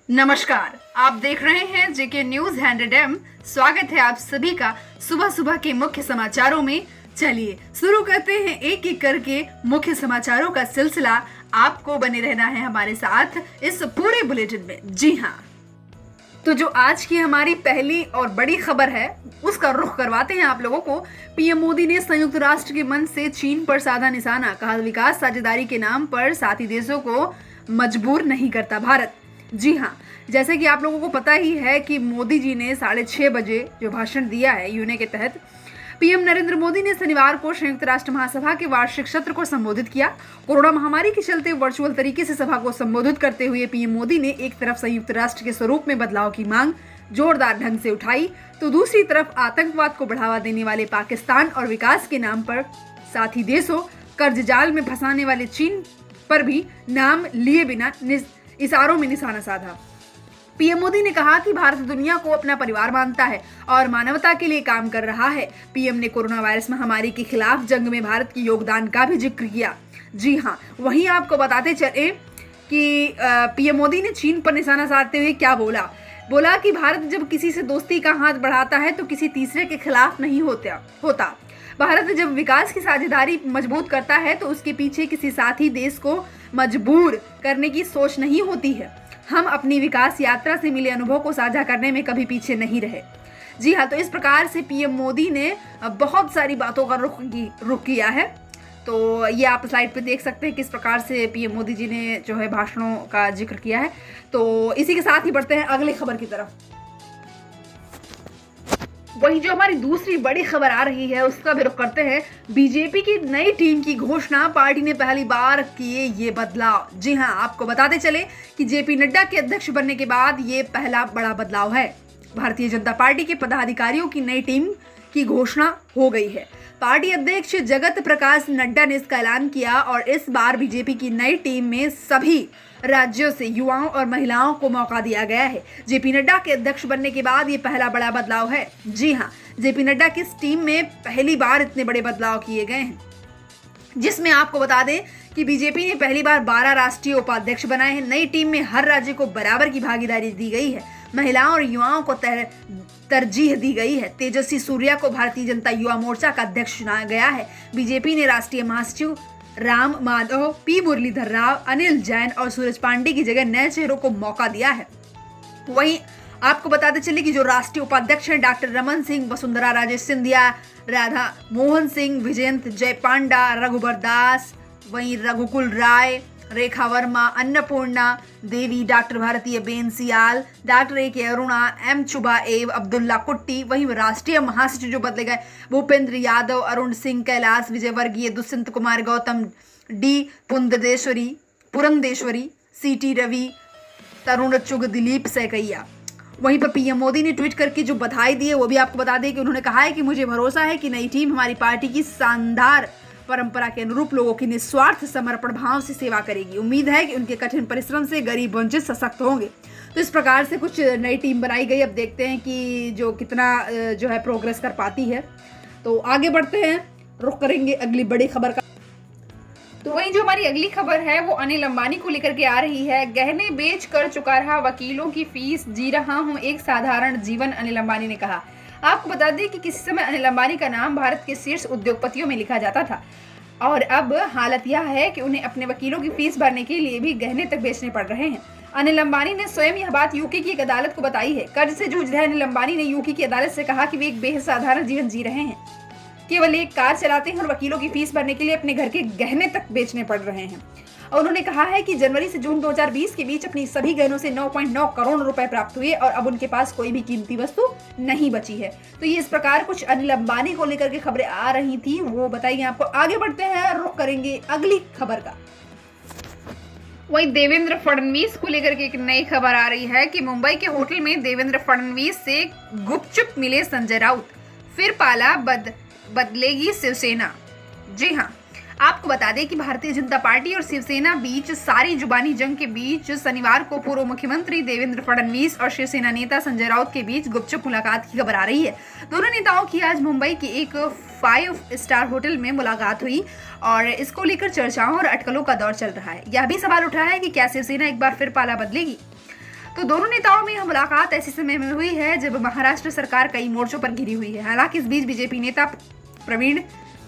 नमस्कार, आप देख रहे हैं जेके न्यूज 100M। स्वागत है आप सभी का सुबह सुबह के मुख्य समाचारों में। चलिए शुरू करते हैं एक एक करके मुख्य समाचारों का सिलसिला। आपको बने रहना है हमारे साथ इस पूरे बुलेटिन में। जी हाँ, तो जो आज की हमारी पहली और बड़ी खबर है उसका रुख करवाते हैं आप लोगों को। पीएम मोदी ने संयुक्त राष्ट्र के मंच से चीन पर साधा निशाना, कहा विकास साझेदारी के नाम पर साथी देशों को मजबूर नहीं करता भारत। जी हाँ, जैसे कि आप लोगों को पता ही है कि मोदी जी ने 6:30 बजे जो भाषण दिया है यूएनए के तहत, पीएम नरेंद्र मोदी ने शनिवार को संयुक्त राष्ट्र महासभा के वार्षिक सत्र को संबोधित किया। कोरोना महामारी के चलते वर्चुअल तरीके से सभा को संबोधित करते हुए पीएम मोदी ने एक तरफ संयुक्त राष्ट्र के स्वरूप में बदलाव की मांग जोरदार ढंग से उठाई, तो दूसरी तरफ आतंकवाद को बढ़ावा देने वाले पाकिस्तान और विकास के नाम पर साथी देशों, कर्ज जाल में फंसाने वाले चीन पर भी नाम लिए बिना इशारों में निशाना साधा। पीएम मोदी ने कहा कि भारत दुनिया को अपना परिवार मानता है और मानवता के लिए काम कर रहा है। पीएम ने कोरोना वायरस महामारी के खिलाफ जंग में भारत के योगदान का भी जिक्र किया। जी हाँ, वहीं आपको बताते चले कि पीएम मोदी ने चीन पर निशाना साधते हुए क्या बोला कि भारत जब किसी से दोस्ती का हाथ बढ़ाता है तो किसी तीसरे के खिलाफ नहीं होता। भारत जब विकास की साझेदारी मजबूत करता है तो उसके पीछे किसी साथी देश को मजबूर करने की सोच नहीं होती है। हम अपनी विकास यात्रा से मिले अनुभव को साझा करने में कभी पीछे नहीं रहे। जी हाँ, तो इस प्रकार से पीएम मोदी ने बहुत सारी बातों का रुख किया है। तो ये आप स्लाइड पे देख सकते हैं किस प्रकार से पीएम मोदी जी ने जो है भाषणों का जिक्र किया है। तो इसी के साथ ही बढ़ते हैं अगली खबर की तरफ। वही जो हमारी दूसरी बड़ी खबर आ रही है उसका भी रुख करते हैं। बीजेपी की नई टीम की घोषणा, पार्टी ने पहली बार किए ये बदलाव। जी हाँ, आपको बताते चले कि जेपी नड्डा के अध्यक्ष बनने के बाद ये पहला बड़ा बदलाव है। भारतीय जनता पार्टी के पदाधिकारियों की नई टीम की घोषणा हो गई है। पार्टी अध्यक्ष जगत प्रकाश नड्डा ने इसका ऐलान किया और इस बार बीजेपी की नई टीम में सभी राज्यों से युवाओं और महिलाओं को मौका दिया गया है। जेपी नड्डा के अध्यक्ष बनने के बाद ये पहला बड़ा बदलाव है। जी हाँ, जेपी नड्डा की इस टीम में पहली बार इतने बड़े बदलाव किए गए हैं, जिसमें आपको बता दें कि बीजेपी ने पहली बार 12 राष्ट्रीय उपाध्यक्ष बनाए हैं। नई टीम में हर राज्य को बराबर की भागीदारी दी गई है। महिलाओं और युवाओं को तरजीह दी गई है। तेजस्वी सूर्या को भारतीय जनता युवा मोर्चा का अध्यक्ष चुना गया है। बीजेपी ने राष्ट्रीय महासचिव राम माधव, पी मुरलीधर राव, अनिल जैन और सूरज पांडे की जगह नए चेहरों को मौका दिया है। वहीं आपको बताते चले कि जो राष्ट्रीय उपाध्यक्ष हैं डॉक्टर रमन सिंह, वसुंधरा राजे सिंधिया, राधा मोहन सिंह, विजयंत जय पांडा, रघुबर दास, वहीं रघुकुल राय, रेखा वर्मा, अन्नपूर्णा देवी, डॉक्टर भारतीय बेन सियाल, डॉक्टर ए के अरुणा, एम चुबा एव, अब्दुल्ला कुट्टी। वहीं राष्ट्रीय महासचिव जो बदले गए भूपेंद्र यादव, अरुण सिंह, कैलाश विजयवर्गीय, दुष्यंत कुमार गौतम, डी पुरंदेश्वरी, सीटी रवि, तरुण चुग, दिलीप सैकैया। वहीं पर पीएम मोदी ने ट्वीट करके जो बधाई दी है वो भी आपको बता दें कि उन्होंने कहा है कि मुझे भरोसा है कि नई टीम हमारी पार्टी की शानदार परंपरा के अनुरूप लोगों की निस्वार्थ समर्पण भाव से सेवा करेगी। उम्मीद है कि उनके कठिन परिश्रम से गरीब वंचित सशक्त होंगे। तो इस प्रकार से कुछ नई टीम बनाई गई। अब देखते हैं कि जो कितना जो है प्रोग्रेस कर पाती है। तो आगे बढ़ते हैं, रुख करेंगे अगली बड़ी खबर का। तो वही जो हमारी अगली खबर है वो अनिल अंबानी को लेकर के आ रही है। गहने बेच कर चुका रहा वकीलों की फीस, जी रहा हूं एक साधारण जीवन, अनिल अंबानी ने कहा। आपको बता दें कि किसी समय अनिल अंबानी का नाम भारत के शीर्ष उद्योगपतियों में लिखा जाता था और अब हालत यह है कि उन्हें अपने वकीलों की फीस भरने के लिए भी गहने तक बेचने पड़ रहे हैं। अनिल अंबानी ने स्वयं यह बात यूके की एक अदालत को बताई है। कर्ज से जूझ रहे अनिल अंबानी ने यूके की अदालत से कहा कि वे एक बेहद साधारण जीवन जी रहे हैं, केवल एक कार चलाते हैं और वकीलों की फीस भरने के लिए अपने घर के गहने तक बेचने पड़ रहे हैं। और उन्होंने कहा है कि जनवरी से जून 2020 के बीच अपनी सभी गहनों से 9.9 करोड़ रुपए प्राप्त हुए और अब उनके पास कोई भी कीमती वस्तु नहीं बची है। तो ये इस प्रकार कुछ अनिल अंबानी को लेकर के खबरें आ रही थी, वो बताइए आपको। आगे बढ़ते हैं, रुख करेंगे अगली खबर का। वहीं देवेंद्र फडणवीस को लेकर के एक नई खबर आ रही है कि मुंबई के होटल में देवेंद्र फडणवीस से गुपचुप मिले संजय राउत, फिर पाला बदलेगी शिवसेना। जी हाँ, आपको बता दें कि भारतीय जनता पार्टी और शिवसेना बीच सारी जुबानी जंग के बीच शनिवार को पूर्व मुख्यमंत्री देवेंद्र फडणवीस और शिवसेना नेता संजय राउत के बीच गुपचुप मुलाकात की खबर आ रही है। दोनों नेताओं की आज मुंबई के एक 5 स्टार होटल में मुलाकात हुई और इसको लेकर चर्चाओं और अटकलों का दौर चल रहा है। यह भी सवाल उठा है कि क्या शिवसेना एक बार फिर पाला बदलेगी। तो दोनों नेताओं में यह मुलाकात ऐसे समय में हुई है जब महाराष्ट्र सरकार कई मोर्चों पर घिरी हुई है। हालांकि इस बीच बीजेपी नेता प्रवीण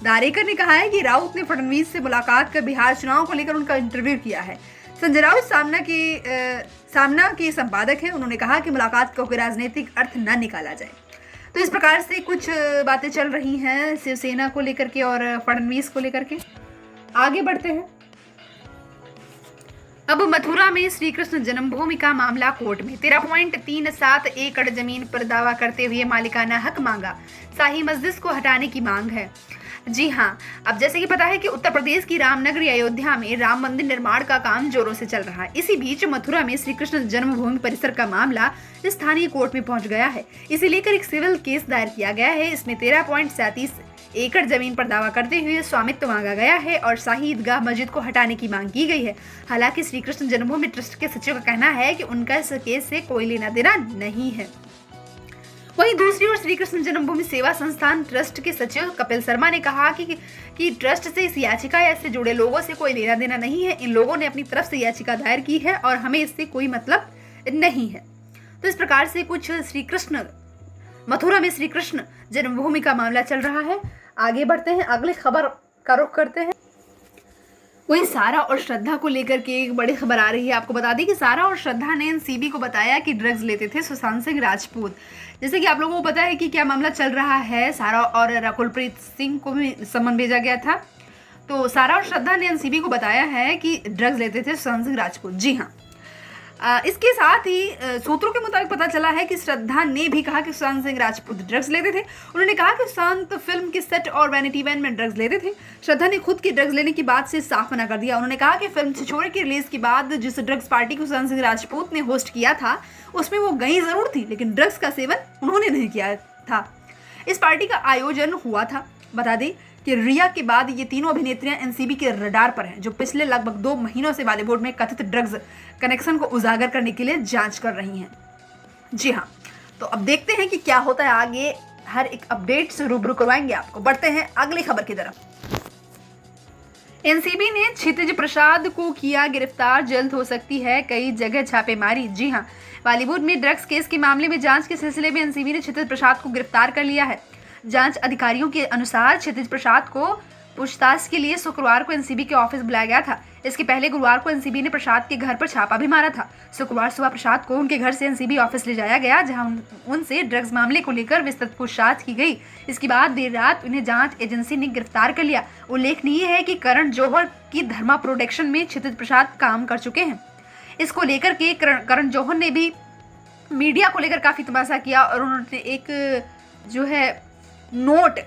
दारेकर ने कहा है कि राउत ने फडणवीस से मुलाकात कर बिहार चुनाव को लेकर उनका इंटरव्यू किया है। संजय राउत सामना के संपादक हैं। उन्होंने कहा कि मुलाकात का कोई राजनीतिक अर्थ न निकाला जाए। तो इस प्रकार से कुछ बातें चल रही हैं शिवसेना को लेकर के और फडणवीस को लेकर के। आगे बढ़ते हैं। अब मथुरा में श्री कृष्ण जन्मभूमि का मामला कोर्ट में। 13.37 एकड़ जमीन पर दावा करते हुए मालिकाना हक मांगा। शाही मस्जिद को हटाने की मांग है। जी हाँ, अब जैसे कि पता है कि उत्तर प्रदेश की रामनगरी अयोध्या में राम मंदिर निर्माण का काम जोरों से चल रहा है। इसी बीच मथुरा में श्री कृष्ण जन्मभूमि परिसर का मामला स्थानीय कोर्ट में पहुंच गया है। इसे लेकर एक सिविल केस दायर किया गया है। इसमें 13.37 एकड़ जमीन पर दावा करते हुए स्वामित्व मांगा गया है और शाही ईदगाह मस्जिद को हटाने की मांग की गई है। हालांकि श्री कृष्ण जन्मभूमि ट्रस्ट के सचिव का कहना है कि उनका इस केस से कोई लेना देना नहीं है। वहीं दूसरी ओर श्री कृष्ण जन्मभूमि सेवा संस्थान ट्रस्ट के सचिव कपिल शर्मा ने कहा कि ट्रस्ट से इस याचिका या इससे जुड़े लोगों से कोई लेना देना नहीं है। इन लोगों ने अपनी तरफ से याचिका दायर की है और हमें इससे कोई मतलब नहीं है। तो इस प्रकार से कुछ मथुरा में श्री कृष्ण जन्मभूमि का मामला चल रहा है। आगे बढ़ते हैं, अगली खबर का रुख करते हैं। वहीं सारा और श्रद्धा को लेकर के एक बड़ी खबर आ रही है। आपको बता दें कि सारा और श्रद्धा ने एनसीबी को बताया कि ड्रग्स लेते थे सुशांत सिंह राजपूत। जैसे कि आप लोगों को पता है कि क्या मामला चल रहा है, सारा और रकुलप्रीत सिंह को भी समन भेजा गया था। तो सारा और श्रद्धा ने एनसीबी को बताया है कि ड्रग्स लेते थे सुशांत सिंह राजपूत। जी हाँ, इसके साथ ही सूत्रों के मुताबिक पता चला है कि श्रद्धा ने भी कहा कि सुशांत सिंह राजपूत ड्रग्स लेते थे। उन्होंने कहा कि सुशांत फिल्म के सेट और वैनिटी वैन में ड्रग्स लेते थे। श्रद्धा ने खुद की ड्रग्स लेने की बात से साफ मना कर दिया। उन्होंने कहा कि फिल्म छिछोरे की रिलीज के बाद जिस ड्रग्स पार्टी को सुशांत सिंह राजपूत ने होस्ट किया था उसमें वो गई जरूर थी, लेकिन ड्रग्स का सेवन उन्होंने नहीं किया था। इस पार्टी का आयोजन हुआ था। बता दें कि रिया के बाद ये तीनों अभिनेत्रियां एनसीबी के रडार पर हैं, जो पिछले लगभग 2 महीनों से बॉलीवुड में कथित ड्रग्स कनेक्शन को उजागर करने के लिए जांच कर रही हैं। जी हाँ, तो अब देखते हैं कि क्या होता है आगे। हर एक अपडेट से रूबरू करवाएंगे आपको। बढ़ते हैं अगली खबर की तरफ। एनसीबी ने क्षितिज प्रसाद को किया गिरफ्तार, जल्द हो सकती है कई जगह छापेमारी। जी हाँ, बॉलीवुड में ड्रग्स केस के मामले में जांच के सिलसिले में एनसीबी ने क्षितिज प्रसाद को गिरफ्तार कर लिया है। जांच अधिकारियों के अनुसार क्षितिज प्रसाद को पूछताछ के लिए शुक्रवार को एनसीबी के ऑफिस बुलाया गया था। इसके पहले गुरुवार को एनसीबी ने प्रसाद के घर पर छापा भी मारा था। शुक्रवार सुबह प्रसाद को उनके घर से एनसीबी ऑफिस ले जाया गया, जहां उनसे ड्रग्स मामले को लेकर विस्तृत पूछताछ की गई। इसके बाद देर रात उन्हें जांच एजेंसी ने गिरफ्तार कर लिया। उल्लेखनीय है कि करण जौहर की धर्मा प्रोडक्शन में क्षितिज प्रसाद काम कर चुके हैं। इसको लेकर के करण जौहर ने भी मीडिया को लेकर काफी तमाशा किया और उन्होंने एक जो है नोट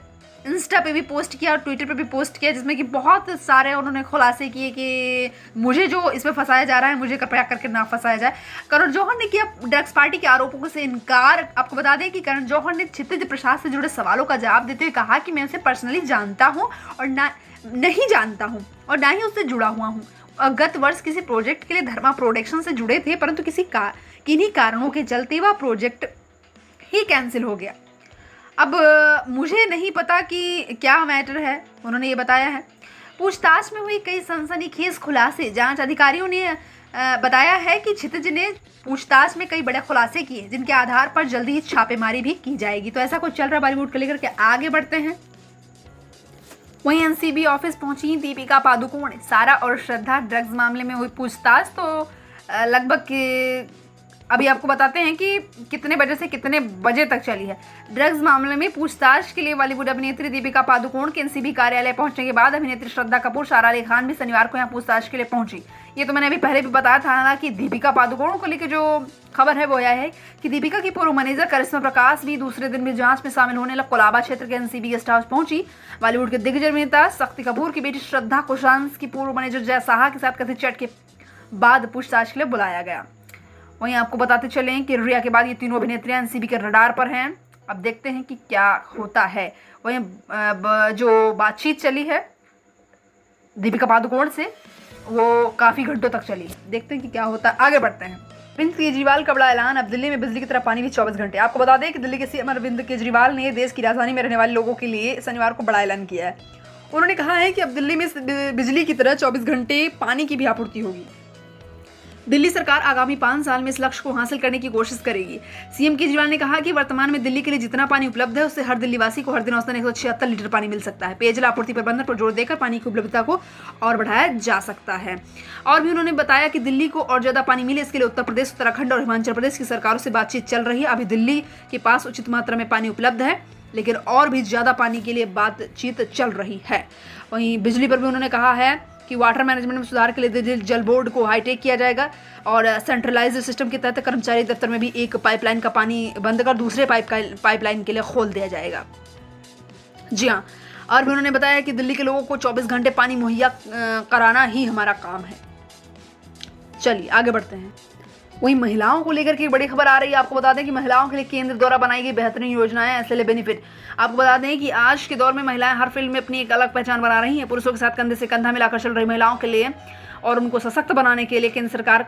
इंस्टा पे भी पोस्ट किया और ट्विटर पे भी पोस्ट किया, जिसमें कि बहुत सारे उन्होंने खुलासे किए कि मुझे जो इसमें फंसाया जा रहा है मुझे कृपया करके ना फंसाया जाए। करण जौहर ने किया ड्रग्स पार्टी के आरोपों से इनकार। आपको बता दें कि करण जौहर ने क्षितिज प्रसाद से जुड़े सवालों का जवाब देते हुए कहा कि मैं उसे पर्सनली जानता हूँ और नहीं जानता हूँ और ना ही उससे जुड़ा हुआ हूँ। गत वर्ष किसी प्रोजेक्ट के लिए धर्मा प्रोडक्शन से जुड़े थे, परंतु किन्हीं कारणों के चलते वह प्रोजेक्ट ही कैंसिल हो गया। अब मुझे नहीं पता कि क्या मैटर है, उन्होंने ये बताया है। पूछताछ में हुई कई सनसनीखेज खुलासे। जांच अधिकारियों ने बताया है कि क्षितिज ने पूछताछ में कई बड़े खुलासे किए, जिनके आधार पर जल्दी ही छापेमारी भी की जाएगी। तो ऐसा कुछ चल रहा है बॉलीवुड को लेकर के। आगे बढ़ते हैं। वहीं एनसीबी ऑफिस पहुंची दीपिका पादुकोण। सारा और श्रद्धा ड्रग्स मामले में हुई पूछताछ तो लगभग अभी आपको बताते हैं कि कितने बजे से कितने बजे तक चली है। ड्रग्स मामले में पूछताछ के लिए बॉलीवुड अभिनेत्री दीपिका पादुकोण के एनसीबी कार्यालय पहुंचने के बाद अभिनेत्री श्रद्धा कपूर, सारा अली खान भी शनिवार को यहां पूछताछ के लिए पहुंची। ये तो मैंने अभी पहले भी बताया था ना कि दीपिका पादुकोण को लेकर जो खबर है वो यह है कि दीपिका की पूर्व मैनेजर करिश्मा प्रकाश भी दूसरे दिन भी जांच में शामिल होने लग कोलाबा क्षेत्र के एनसीबी गेस्ट हाउस पहुंची। बॉलीवुड के दिग्गज अभिनेता शक्ति कपूर की बेटी श्रद्धा को सुशांत की पूर्व मैनेजर जय साहा के साथ कथित चैट के बाद पूछताछ के लिए बुलाया गया। वहीं आपको बताते चलें कि रिया के बाद ये तीनों अभिनेत्रियां एनसीबी के रडार पर हैं। अब देखते हैं कि क्या होता है। वहीं जो बातचीत चली है दीपिका पादुकोण से वो काफ़ी घंटों तक चली। देखते हैं कि क्या होता है। आगे बढ़ते हैं। अरविंद केजरीवाल का बड़ा ऐलान। अब दिल्ली में बिजली की तरह पानी भी 24 घंटे। आपको बता दें कि दिल्ली के सीएम अरविंद केजरीवाल ने देश की राजधानी में रहने वाले लोगों के लिए शनिवार को बड़ा ऐलान किया है। उन्होंने कहा है कि अब दिल्ली में बिजली की तरह 24 घंटे पानी की भी आपूर्ति होगी। दिल्ली सरकार आगामी 5 साल में इस लक्ष्य को हासिल करने की कोशिश करेगी। सीएम केजरीवाल ने कहा कि वर्तमान में दिल्ली के लिए जितना पानी उपलब्ध है उससे हर दिल्लीवासी को हर दिन औसतन 176 लीटर पानी मिल सकता है। पेयजल आपूर्ति प्रबंधन पर जोर देकर पानी की उपलब्धता को और बढ़ाया जा सकता है। और भी उन्होंने बताया कि दिल्ली को और ज्यादा पानी मिले इसके लिए उत्तर प्रदेश, उत्तराखंड और हिमाचल प्रदेश की सरकारों से बातचीत चल रही है। अभी दिल्ली के पास उचित मात्रा में पानी उपलब्ध है, लेकिन और भी ज्यादा पानी के लिए बातचीत चल रही है। वहीं बिजली पर भी उन्होंने कहा है कि वाटर मैनेजमेंट में सुधार के लिए दिल्ली जल बोर्ड को हाईटेक किया जाएगा और सेंट्रलाइज्ड सिस्टम के तहत कर्मचारी दफ्तर में भी एक पाइपलाइन का पानी बंद कर दूसरे पाइपलाइन के लिए खोल दिया जाएगा। जी हाँ, और भी उन्होंने बताया कि दिल्ली के लोगों को 24 घंटे पानी मुहैया कराना ही हमारा काम है। चलिए आगे बढ़ते हैं। वहीं महिलाओं को लेकर के बड़ी खबर आ रही है। आपको बता दें कि महिलाओं के लिए केंद्र द्वारा बनाई गई बेहतरीन योजनाएं एसएलए बेनिफिट। आपको बता दें कि आज के दौर में महिलाएं हर फील्ड में अपनी एक अलग पहचान बना रही हैं। पुरुषों के साथ कंधे से कंधा मिलाकर चल रही महिलाओं के लिए और उनको सशक्त बनाने के लिए केंद्र सरकार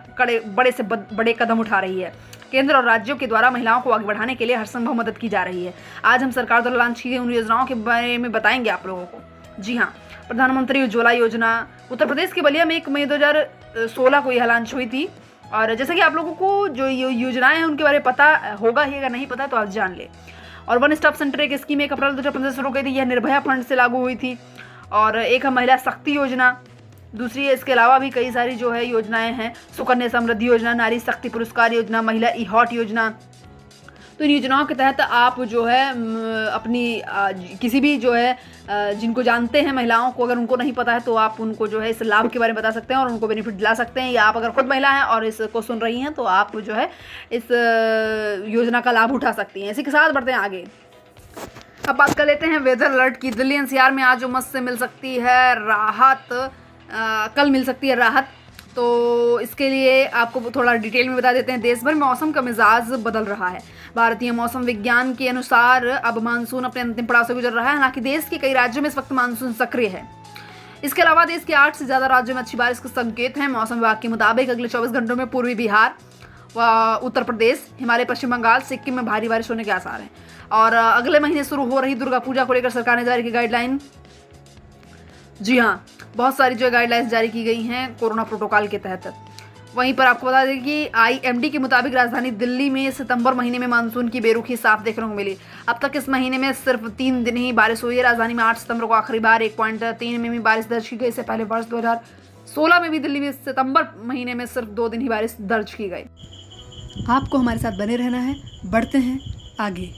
बड़े से बड़े कदम उठा रही है। केंद्र और राज्यों के द्वारा महिलाओं को आगे बढ़ाने के लिए हर संभव मदद की जा रही है। आज हम सरकार द्वारा लॉन्च की गई उन योजनाओं के बारे में बताएंगे आप लोगों को। जी हाँ, प्रधानमंत्री उज्ज्वला योजना उत्तर प्रदेश के बलिया में 1 मई 2016 को यह लॉन्च हुई थी। और जैसा कि आप लोगों को जो योजनाएं हैं उनके बारे में पता होगा ही, अगर नहीं पता तो आप जान ले। और वन स्टॉप सेंटर एक स्कीम 1 अप्रैल 2015 से शुरू की थी। यह निर्भया फंड से लागू हुई थी। और एक है महिला शक्ति योजना, दूसरी है इसके अलावा भी कई सारी जो है योजनाएं हैं। सुकन्या समृद्धि योजना, नारी शक्ति पुरस्कार योजना, महिला ई-हॉट योजना। तो इन योजनाओं के तहत आप जो है अपनी किसी भी जो है जिनको जानते हैं महिलाओं को, अगर उनको नहीं पता है तो आप उनको जो है इस लाभ के बारे में बता सकते हैं और उनको बेनिफिट दिला सकते हैं। या आप अगर खुद महिला हैं और इसको सुन रही हैं तो आप जो है इस योजना का लाभ उठा सकती हैं। इसी के साथ बढ़ते हैं आगे। अब बात कर लेते हैं वेदर अलर्ट की। दिल्ली एनसीआर में आज उमस से मिल सकती है राहत, कल मिल सकती है राहत। तो इसके लिए आपको थोड़ा डिटेल में बता देते हैं। देश भर में मौसम का मिजाज बदल रहा है। भारतीय मौसम विज्ञान के अनुसार अब मानसून अपने अंतिम पड़ाव से गुजर रहा है। हालांकि देश के कई राज्यों में इस वक्त मानसून सक्रिय है। इसके अलावा देश के 8 से ज्यादा राज्यों में अच्छी बारिश के संकेत हैं। मौसम विभाग के मुताबिक अगले 24 घंटों में पूर्वी बिहार व उत्तर प्रदेश, हिमालय, पश्चिम बंगाल, सिक्किम में भारी बारिश होने के आसार हैं। और अगले महीने शुरू हो रही दुर्गा पूजा को लेकर सरकार ने जारी की गाइडलाइन। जी हाँ, बहुत सारी जो गाइडलाइंस जारी की गई हैं कोरोना प्रोटोकॉल के तहत। वहीं पर आपको बता दें कि आईएमडी के मुताबिक राजधानी दिल्ली में सितंबर महीने में मानसून की बेरुखी साफ देखने को मिली। अब तक इस महीने में सिर्फ 3 दिन ही बारिश हुई है। राजधानी में 8 सितंबर को आखिरी बार 1.3 में बारिश दर्ज की गई। इससे पहले वर्ष 2016 में भी दिल्ली में सितंबर महीने में सिर्फ 2 दिन ही बारिश दर्ज की गई। आपको हमारे साथ बने रहना है। बढ़ते हैं आगे।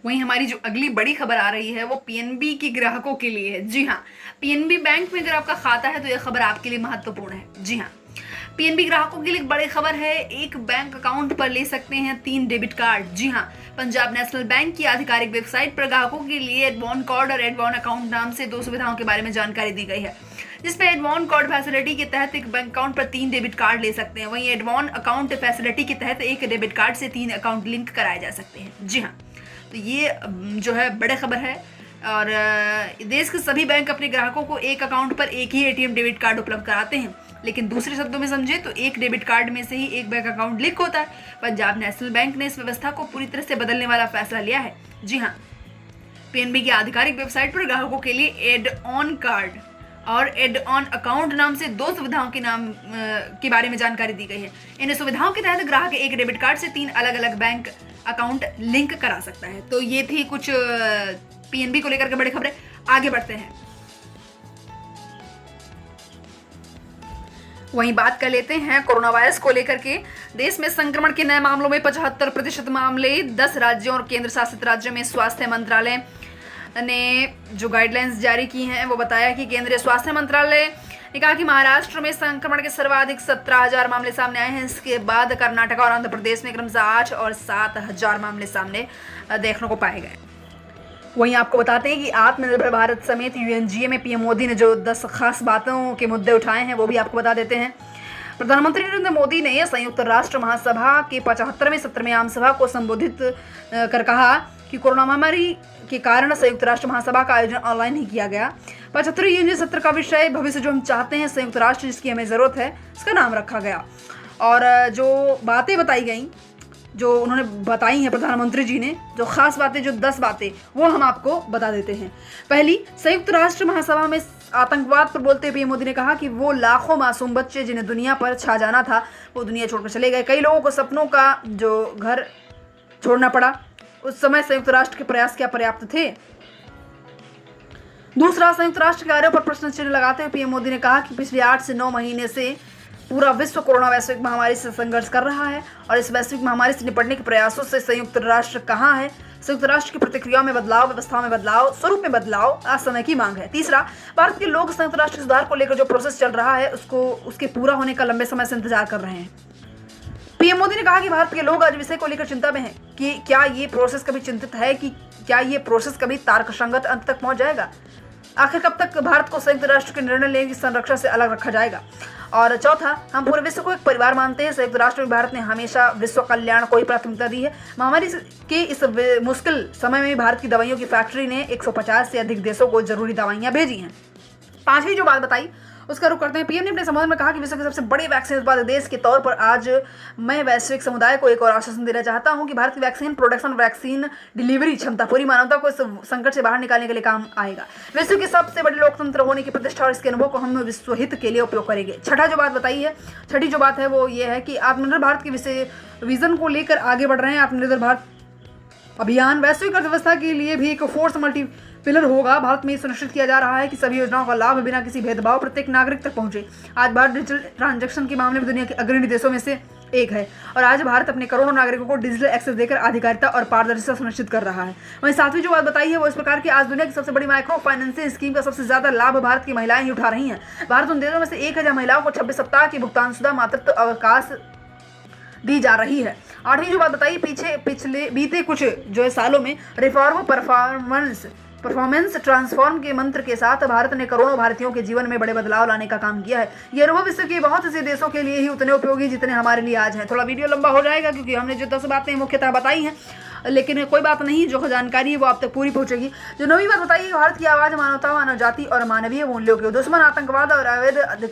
वहीं हमारी जो अगली बड़ी खबर आ रही है वो पीएनबी के ग्राहकों के लिए है। जी हाँ, पीएनबी बैंक में अगर आपका खाता है तो यह खबर आपके लिए महत्वपूर्ण है। जी हाँ, पीएनबी ग्राहकों के लिए एक बड़ी खबर है। एक बैंक अकाउंट पर ले सकते हैं 3 डेबिट कार्ड। जी हाँ, पंजाब नेशनल बैंक की आधिकारिक वेबसाइट पर ग्राहकों के लिए एडवान कार्ड और एडवान अकाउंट नाम से 2 सुविधाओं के बारे में जानकारी दी गई है, जिसमें एडवान कार्ड फैसिलिटी के तहत एक बैंक अकाउंट पर 3 डेबिट कार्ड ले सकते हैं। वहीं एडवान अकाउंट फैसिलिटी के तहत एक डेबिट कार्ड से 3 अकाउंट लिंक कराए जा सकते हैं। जी हाँ, तो ये जो है बड़ी खबर है। और देश के सभी बैंक अपने ग्राहकों को एक अकाउंट पर एक ही एटीएम डेबिट कार्ड उपलब्ध कराते हैं। लेकिन दूसरे शब्दों में समझे तो एक डेबिट कार्ड में से ही एक बैंक अकाउंट लिंक होता है। पंजाब नेशनल बैंक ने इस व्यवस्था को पूरी तरह से बदलने वाला फैसला लिया है। जी हाँ, पीएनबी की आधिकारिक वेबसाइट पर ग्राहकों के लिए एड ऑन कार्ड और एड ऑन अकाउंट नाम से 2 सुविधाओं के नाम के बारे में जानकारी दी गई है। इन सुविधाओं के तहत ग्राहक एक डेबिट कार्ड से 3 अलग अलग बैंक अकाउंट लिंक करा सकता है। तो ये थी कुछ पीएनबी को लेकर के बड़ी खबरें। आगे बढ़ते हैं। वहीं बात कर लेते हैं कोरोना वायरस को लेकर के। देश में संक्रमण के नए मामलों में 75% मामले 10 राज्यों और केंद्र शासित राज्यों में। स्वास्थ्य मंत्रालय ने जो गाइडलाइंस जारी की हैं वो बताया कि केंद्रीय स्वास्थ्य मंत्रालय ने कहा कि महाराष्ट्र में संक्रमण के सर्वाधिक 17,000 मामले सामने आए हैं। इसके बाद कर्नाटक और आंध्र प्रदेश में क्रमशः 8 और 7,000 मामले सामने देखने को पाए गए। वहीं आपको बताते हैं कि आत्मनिर्भर भारत समेत यूएनजीए में पीएम मोदी ने जो 10 खास बातों के मुद्दे उठाए हैं वो भी आपको बता देते हैं। प्रधानमंत्री नरेंद्र मोदी ने संयुक्त राष्ट्र महासभा के 75वें सत्र में आम सभा को संबोधित कर कहा कि कोरोना महामारी के कारण संयुक्त राष्ट्र महासभा का आयोजन ऑनलाइन ही किया गया। 75वें यूएनजीए सत्र का विषय भविष्य जो हम चाहते हैं संयुक्त राष्ट्र जिसकी हमें जरूरत है, इसका नाम रखा गया। और जो बातें बताई गई जो उन्होंने बताई हैं प्रधानमंत्री जी ने, जो खास बातें, जो 10 बातें, वो हम आपको बता देते हैं। पहली, संयुक्त राष्ट्र महासभा में आतंकवाद पर बोलते पीएम मोदी ने कहा कि वो लाखों मासूम बच्चे जिन्हें दुनिया पर छा जाना था वो दुनिया छोड़कर चले गए। कई लोगों को सपनों का जो घर छोड़ना पड़ा। उस समय संयुक्त राष्ट्र के प्रयास क्या पर्याप्त थे? दूसरा, संयुक्त राष्ट्र के कार्यों पर प्रश्न चिन्ह लगाते हुए पीएम मोदी ने कहा कि पिछले 8 से 9 महीने से पूरा विश्व कोरोना वैश्विक महामारी से संघर्ष कर रहा है और इस वैश्विक महामारी से निपटने के प्रयासों से संयुक्त राष्ट्र कहाँ है? संयुक्त राष्ट्र की प्रतिक्रियाओं में बदलाव, व्यवस्थाओं में बदलाव, स्वरूप में बदलाव आज समय की मांग है। तीसरा, भारत के लोग संयुक्त राष्ट्र सुधार को लेकर जो प्रोसेस चल रहा है उसके पूरा होने का लंबे समय से इंतजार कर रहे हैं। पीएम मोदी ने कहा कि भारत के लोग आज विषय को लेकर चिंता में हैं कि क्या ये प्रोसेस कभी चिंतित है कि क्या ये प्रोसेस कभी तर्कसंगत अंत तक पहुंच जाएगा? आखिर कब तक भारत को संयुक्त राष्ट्र के निर्णय लेने की संरक्षण से अलग रखा जाएगा? और चौथा, हम पूरे विश्व को एक परिवार मानते हैं। संयुक्त राष्ट्र में भारत ने हमेशा विश्व कल्याण को ही प्राथमिकता दी है। महामारी के इस मुश्किल समय में भारत की दवाइयों की फैक्ट्री ने 150 से अधिक देशों को जरूरी दवाइयां भेजी हैं। पांचवी जो बात बताई उसका रुख करते हैं। पीएम ने अपने संबोधन में कहा कि विश्व के सबसे बड़े वैक्सीन उत्पादक देश के तौर पर आज मैं वैश्विक समुदाय को एक और आश्वासन देना चाहता हूं कि भारत की वैक्सीन प्रोडक्शन, वैक्सीन डिलीवरी क्षमता पूरी मानवता को इस संकट से बाहर निकालने के लिए काम आएगा। विश्व के सबसे बड़े लोकतंत्र होने की प्रतिष्ठा और इसके अनुभव को हम विश्व हित के लिए उपयोग करेंगे। छठी जो बात है वो ये है कि आत्मनिर्भर भारत के विजन को लेकर आगे बढ़ रहे हैं। आत्मनिर्भर भारत अभियान वैश्विक अर्थव्यवस्था के लिए भी एक फोर्स मल्टी पिलर होगा। भारत में सुनिश्चित किया जा रहा है कि सभी योजनाओं का लाभ बिना किसी भेदभाव प्रत्येक नागरिक तक पहुंचे। आज भारत डिजिटल ट्रांजैक्शन के मामले में दुनिया के अग्रणी देशों में से एक है और आज भारत अपने करोड़ों नागरिकों को डिजिटल एक्सेस देकर आधिकारिता और पारदर्शिता सुनिश्चित कर रहा है। वहीं सातवीं जो बात बताई है वो इस प्रकार की, आज दुनिया की सबसे बड़ी माइक्रो फाइनेंसिंग स्कीम का सबसे ज्यादा लाभ भारत की महिलाएं ही उठा रही हैं। भारत उन देशों में से एक है जहां महिलाओं को 26 सप्ताह की भुगतानशुदा मातृत्व अवकाश दी जा रही है। आठवीं जो बात बताई, बीते कुछ जो सालों में रिफॉर्म, परफॉर्मेंस ट्रांसफॉर्म के मंत्र के साथ भारत ने करोड़ों भारतीयों के जीवन में बड़े बदलाव लाने का काम किया है। ये अनुभव विश्व के बहुत से देशों के लिए ही उतने उपयोगी जितने हमारे लिए आज हैं। थोड़ा वीडियो लंबा हो जाएगा क्योंकि हमने जो 10 बातें मुख्यतः बताई हैं, लेकिन कोई बात नहीं, जो जानकारी है वो आप तक पूरी पहुंचेगी। जो नवी बात बताइए, भारत की आवाज़ मानवता, मानव जाति और मानवीय मूल्यों के दुश्मन आतंकवाद और अवैध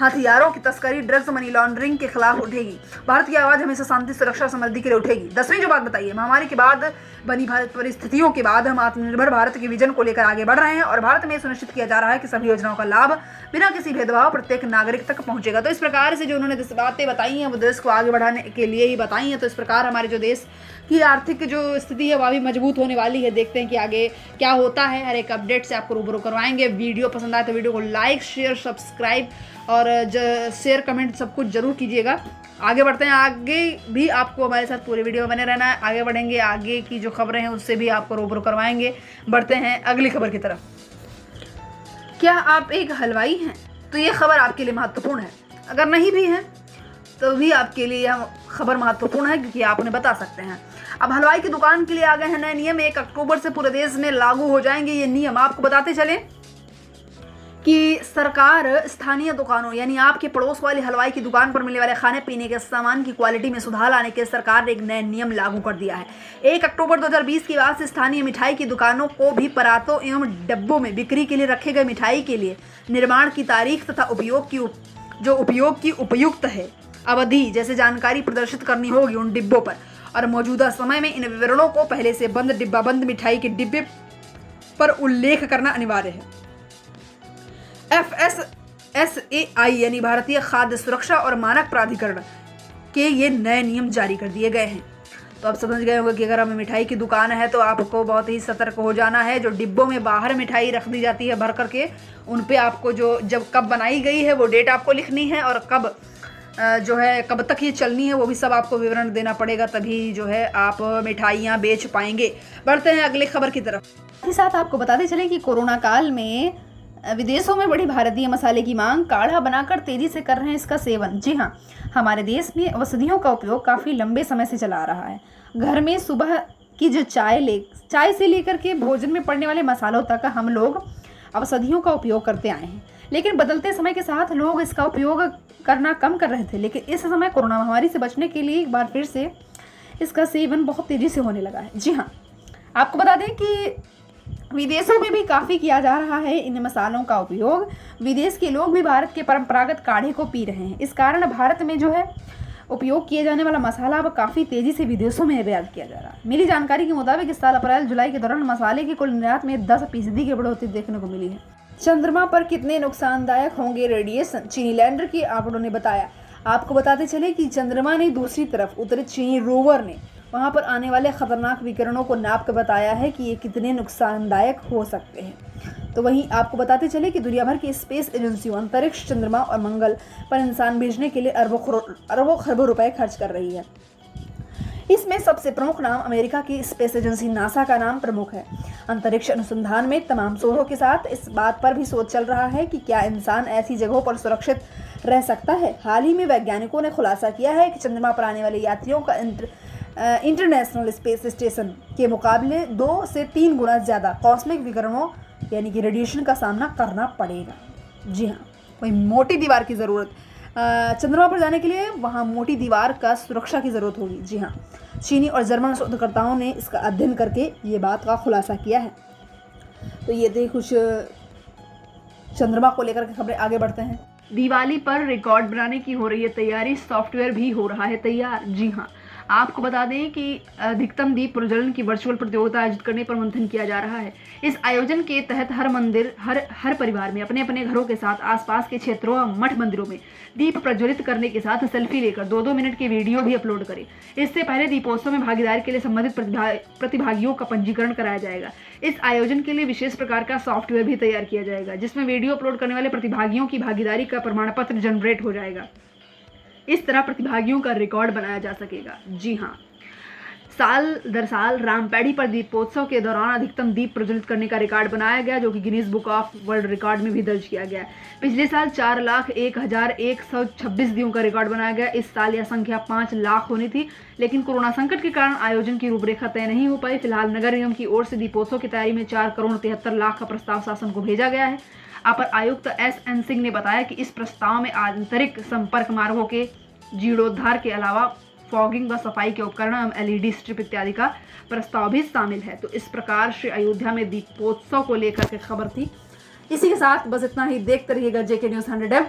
हथियारों की तस्करी, ड्रग्स, मनी लॉन्ड्रिंग के खिलाफ उठेगी। भारत की आवाज़ हमेशा शांति, सुरक्षा, समृद्धि के लिए उठेगी। 10वीं जो बात बताइए, महामारी के बाद बनी भारत परिस्थितियों के बाद हम आत्मनिर्भर भारत के विजन को लेकर आगे बढ़ रहे हैं और भारत में सुनिश्चित किया जा रहा है कि सभी योजनाओं का लाभ बिना किसी भेदभाव प्रत्येक नागरिक तक पहुंचेगा। तो इस प्रकार से जो उन्होंने 10 बातें बताई हैं वो देश को आगे बढ़ाने के लिए ही बताई हैं। तो इस प्रकार हमारे जो देश की आर्थिक जो स्थिति है वह भी मजबूत होने वाली है। देखते हैं कि आगे क्या होता है। हर एक अपडेट से आपको रूबरू करवाएंगे। वीडियो पसंद आए तो वीडियो को लाइक, शेयर, सब्सक्राइब और शेयर, कमेंट सब कुछ जरूर कीजिएगा। आगे बढ़ते हैं, आगे भी आपको हमारे साथ पूरे वीडियो में बने रहना है। आगे बढ़ेंगे, आगे की जो खबरें हैं उससे भी आपको रूबरू करवाएंगे। बढ़ते हैं अगली खबर की तरफ। क्या आप एक हलवाई हैं? तो ये खबर आपके लिए महत्वपूर्ण है। अगर नहीं भी है तो भी आपके लिए यह खबर महत्वपूर्ण है क्योंकि आप उन्हें बता सकते हैं। अब हलवाई की दुकान के लिए आ गए हैं नए नियम। 1 अक्टूबर से पूरे देश में लागू हो जाएंगे ये नियम। आपको बताते चलें कि सरकार स्थानीय दुकानों यानी आपके पड़ोस वाली हलवाई की दुकान पर मिलने वाले खाने पीने के सामान की क्वालिटी में सुधार लाने के सरकार ने एक नया नियम लागू कर दिया है। 1 अक्टूबर 2020 के बाद से स्थानीय मिठाई की दुकानों को भी परातों एवं डब्बों में बिक्री के लिए रखे गए मिठाई के लिए निर्माण की तारीख तथा उपयोग की उपयुक्त है अवधि जैसे जानकारी प्रदर्शित करनी होगी उन डिब्बों पर। और मौजूदा समय में इन विवरणों को पहले से बंद डिब्बाबंद मिठाई के डिब्बे पर उल्लेख करना अनिवार्य है। FSSAI यानी भारतीय खाद्य सुरक्षा और मानक प्राधिकरण के ये नए नियम जारी कर दिए गए हैं। तो आप समझ गए होंगे कि अगर हमें मिठाई की दुकान है तो आपको बहुत ही सतर्क हो जाना है। जो डिब्बों में बाहर मिठाई रख दी जाती है भर करके, उन पे आपको जब कब बनाई गई है वो डेट आपको लिखनी है और कब तक ये चलनी है वो भी सब आपको विवरण देना पड़ेगा, तभी जो है आप मिठाइयाँ बेच पाएंगे। बढ़ते हैं अगले खबर की तरफ। साथ ही साथ आपको बताते चलें कि कोरोना काल में विदेशों में बड़ी भारतीय मसाले की मांग, काढ़ा बनाकर तेजी से कर रहे हैं इसका सेवन। जी हाँ, हमारे देश में औषधियों का उपयोग काफ़ी लंबे समय से चला आ रहा है। घर में सुबह की जो चाय से लेकर के भोजन में पड़ने वाले मसालों तक हम लोग औषधियों का उपयोग करते आए हैं, लेकिन बदलते समय के साथ लोग इसका उपयोग करना कम कर रहे थे। लेकिन इस समय कोरोना महामारी से बचने के लिए एक बार फिर से इसका सेवन बहुत तेज़ी से होने लगा है। जी हाँ, आपको बता दें कि विदेशों में भी काफ़ी किया जा रहा है इन मसालों का उपयोग। विदेश के लोग भी भारत के परंपरागत काढ़े को पी रहे हैं। इस कारण भारत में जो है उपयोग किए जाने वाला मसाला अब काफ़ी तेज़ी से विदेशों में निर्यात किया जा रहा है। मिली जानकारी के मुताबिक इस साल अप्रैल जुलाई के दौरान मसाले की कुल निर्यात में 10% की बढ़ोतरी देखने को मिली है। चंद्रमा पर कितने नुकसानदायक होंगे रेडिएशन, चीनी लैंडर के आंकड़ों ने बताया। आपको बताते चले कि चंद्रमा ने दूसरी तरफ उतरे चीनी रोवर ने वहां पर आने वाले खतरनाक विकिरणों को नाप कर बताया है कि ये कितने नुकसानदायक हो सकते हैं। तो वहीं आपको बताते चले कि दुनिया भर की स्पेस एजेंसियों अंतरिक्ष, चंद्रमा और मंगल पर इंसान भेजने के लिए अरबों खरबों रुपए खर्च कर रही है। इसमें सबसे प्रमुख नाम अमेरिका की स्पेस एजेंसी नासा का नाम प्रमुख है। अंतरिक्ष अनुसंधान में तमाम शोधों के साथ इस बात पर भी सोच चल रहा है कि क्या इंसान ऐसी जगहों पर सुरक्षित रह सकता है। हाल ही में वैज्ञानिकों ने खुलासा किया है कि चंद्रमा पर आने वाले यात्रियों का इंटरनेशनल स्पेस स्टेशन के मुकाबले 2 से 3 गुना ज़्यादा कॉस्मिक विकिरणों यानी कि रेडिएशन का सामना करना पड़ेगा। जी हाँ, कोई मोटी दीवार की ज़रूरत, चंद्रमा पर जाने के लिए वहाँ मोटी दीवार का सुरक्षा की ज़रूरत होगी। जी हाँ, चीनी और जर्मन शोधकर्ताओं ने इसका अध्ययन करके ये बात का खुलासा किया है। तो ये थे कुछ चंद्रमा को लेकर के खबरें। आगे बढ़ते हैं। दिवाली पर रिकॉर्ड बनाने की हो रही है तैयारी, सॉफ्टवेयर भी हो रहा है तैयार। जी हाँ, आपको बता दें कि अधिकतम दीप प्रज्वलन की वर्चुअल प्रतियोगिता आयोजित करने पर मंथन किया जा रहा है। इस आयोजन के तहत हर मंदिर, हर परिवार में अपने अपने घरों के साथ आसपास के क्षेत्रों और मठ मंदिरों में दीप प्रज्वलित करने के साथ सेल्फी लेकर 2-2 मिनट के वीडियो भी अपलोड करें। इससे पहले दीपोत्सव में भागीदारी के लिए संबंधित प्रतिभागियों का पंजीकरण कराया जाएगा। इस आयोजन के लिए विशेष प्रकार का सॉफ्टवेयर भी तैयार किया जाएगा, जिसमें वीडियो अपलोड करने वाले प्रतिभागियों की भागीदारी का प्रमाण पत्र जनरेट हो जाएगा। इस तरह प्रतिभागियों का रिकॉर्ड बनाया जा सकेगा। जी हाँ, साल दर साल रामपेड़ी पर दीपोत्सव के दौरान अधिकतम दीप प्रज्वलित करने का रिकॉर्ड बनाया गया, जो कि Guinness book of world record में भी दर्ज किया गया। पिछले साल 4,01,126 दियों का रिकॉर्ड बनाया गया। इस साल यह संख्या 5 लाख होनी थी, लेकिन कोरोना संकट के कारण आयोजन की रूपरेखा तय नहीं हो पाई। फिलहाल नगर निगम की ओर से दीपोत्सव की तैयारी में 4,73,00,000 का प्रस्ताव शासन को भेजा गया है। अपर आयुक्त S.N. सिंह ने बताया कि इस प्रस्ताव में आंतरिक संपर्क मार्गों के जीर्णोद्धार के अलावा फॉगिंग व सफाई के उपकरण एवं LED स्ट्रिप इत्यादि का प्रस्ताव भी शामिल है। तो इस प्रकार से अयोध्या में दीपोत्सव को लेकर के खबर थी। इसी के साथ बस इतना ही। देखते रहिएगा JK News 100M,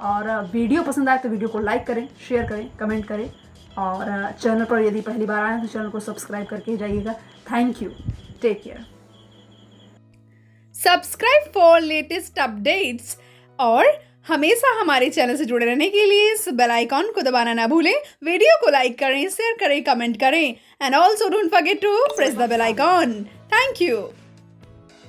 और वीडियो पसंद आए तो वीडियो को लाइक करें, शेयर करें, कमेंट करें, और चैनल पर यदि पहली बार आए तो चैनल को सब्सक्राइब करके जाइएगा। Thank you, take care. Subscribe for latest updates, और हमेशा हमारे चैनल से जुड़े रहने के लिए इस बेल आइकॉन को दबाना ना भूलें। वीडियो को लाइक करें, शेयर करें, कमेंट करें, and also don't forget to press the bell icon. Thank you.